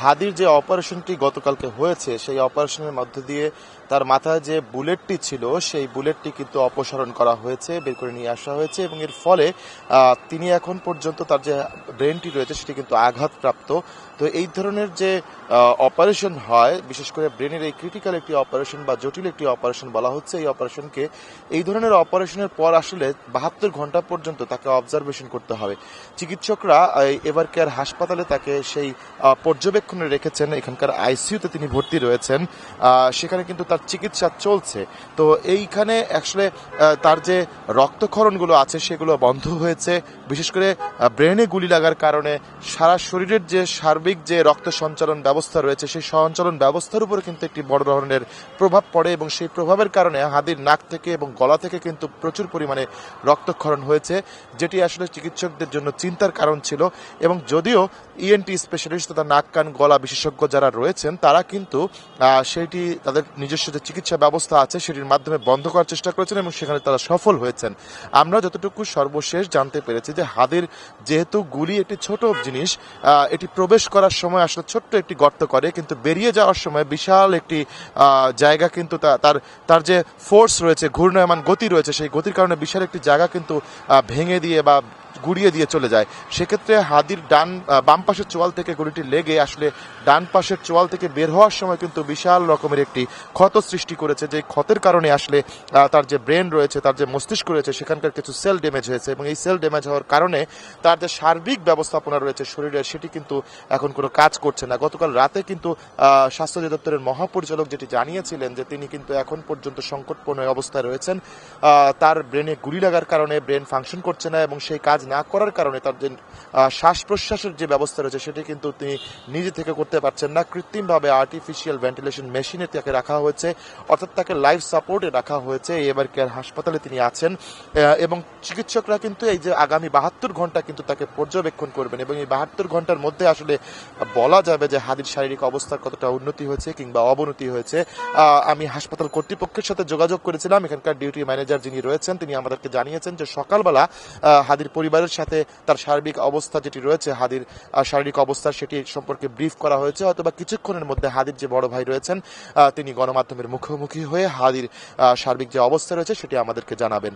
হাদির যে অপারেশনটি গতকালকে হয়েছে সেই অপারেশনের মধ্য দিয়ে তার মাথায় যে বুলেটটি ছিল সেই বুলেটটি কিন্তু অপসারণ করা হয়েছে, বের করে নিয়ে আসা হয়েছে এবং এর ফলে তিনি এখন পর্যন্ত তার যে ব্রেনটি রয়েছে সেটি কিন্তু আঘাতপ্রাপ্ত। তো এই ধরনের যে অপারেশন হয়, বিশেষ করে ব্রেনের এই ক্রিটিক্যাল একটি অপারেশন বা জটিল একটি অপারেশন বলা হচ্ছে, এই অপারেশনকে এই ধরনের অপারেশনের পর আসলে 72 ঘন্টা পর্যন্ত তাকে অবজারভেশন করতে হবে। চিকিৎসকরা এভার কেয়ার হাসপাতালে তাকে সেই পর্যবেক্ষণে রেখেছেন, এখানকার আইসিইউতে তিনি ভর্তি রয়েছেন, সেখানে কিন্তু তার চিকিৎসা চলছে। তো এইখানে আসলে তার যে রক্তক্ষরণগুলো আছে সেগুলো বন্ধ হয়েছে, বিশেষ করে ব্রেনে গুলি লাগার কারণে সারা শরীরের যে সার্বিক যে রক্ত সঞ্চালন ব্যবস্থা রয়েছে সেই সঞ্চালন ব্যবস্থার উপরে কিন্তু একটি বড় ধরনের প্রভাব পড়ে এবং সেই প্রভাবের কারণে হাদির নাক থেকে এবং গলা থেকে কিন্তু প্রচুর পরিমাণে রক্তক্ষরণ হয়েছে, যেটি আসলে চিকিৎসকদের জন্য চিন্তার কারণ ছিল। এবং যদিও ইএনটি স্পেশালিস্ট তথা নাক কান গলা বিশেষজ্ঞ যারা রয়েছেন তারা কিন্তু সেটি তাদের নিজস্ব যে চিকিৎসা ব্যবস্থা আছে সেটির মাধ্যমে বন্ধ করার চেষ্টা করেছেন এবং সেখানে তারা সফল হয়েছেন। আমরা যতটুকু সর্বশেষ জানতে পেরেছি যে হাদির যেহেতু গুলি একটি ছোট জিনিস, এটি প্রবেশ করার সময় আসলে ছোট্ট একটি গর্ত করে, কিন্তু বেরিয়ে যাওয়ার সময় বিশাল একটি জায়গা কিন্তু তার যে ফোর্স রয়েছে, ঘূর্ণায়মান গতি রয়েছে, সেই গতির কারণে বিশাল একটি জায়গা কিন্তু ভেঙে দিয়ে বা গুড়িয়ে দিয়ে চলে যায়। সেক্ষেত্রে হাদির বাম পাশের চোয়াল থেকে গুলিটি লেগে আসলে ডান পাশের চোয়াল থেকে বের হওয়ার সময় কিন্তু বিশাল রকমের একটি ক্ষত সৃষ্টি করেছে, যে ক্ষতের কারণে আসলে তার যে ব্রেন রয়েছে, তার যে মস্তিষ্ক রয়েছে, সেখানকার কিছু সেল ড্যামেজ হয়েছে এবং এই সেল ড্যামেজ হওয়ার কারণে তার যে সার্বিক ব্যবস্থাপনা রয়েছে শরীরের সেটি কিন্তু এখন কোনো কাজ করছে না। গতকাল রাতে কিন্তু স্বাস্থ্য অধিদপ্তরের মহাপরিচালক যেটি জানিয়েছিলেন যে তিনি কিন্তু এখন পর্যন্ত সংকটপূর্ণ অবস্থায় রয়েছেন, তার ব্রেনে গুলি লাগার কারণে ব্রেন ফাংশন করছে না এবং সেই কাজ না করার কারণে তার যে শ্বাস প্রশ্বাসের যে ব্যবস্থা রয়েছে সেটি কিন্তু তিনি নিজে থেকে করতে পারছেন না। কৃত্রিমভাবে আর্টিফিশিয়াল ভেন্টিলেশন মেশিনে তাকে রাখা হয়েছে, অর্থাৎ তাকে লাইফ সাপোর্টে রাখা হয়েছে। এভার কেয়ার হাসপাতালে তিনি আছেন এবং চিকিৎসকরা কিন্তু এই যে আগামী 72 ঘন্টা কিন্তু তাকে পর্যবেক্ষণ করবেন এবং এই 72 ঘন্টার মধ্যে আসলে বলা যাবে যে হাদির শারীরিক অবস্থার কতটা উন্নতি হয়েছে কিংবা অবনতি হয়েছে। আমি হাসপাতাল কর্তৃপক্ষের সাথে যোগাযোগ করেছিলাম, এখানকার ডিউটি ম্যানেজার যিনি রয়েছেন তিনি আমাদেরকে জানিয়েছেন যে সকালবেলা হাদির পরিবারের সাথে তার সার্বিক অবস্থা যেটি রয়েছে, হাদির শারীরিক অবস্থা সেটি সম্পর্কে ব্রিফ করা হয়েছে। অথবা কিছুক্ষণের মধ্যে হাদির যে বড় ভাই রয়েছেন তিনি গণমাধ্যমের মুখোমুখি হয়ে হাদির সার্বিক যে অবস্থা রয়েছে সেটি আমাদেরকে জানাবেন।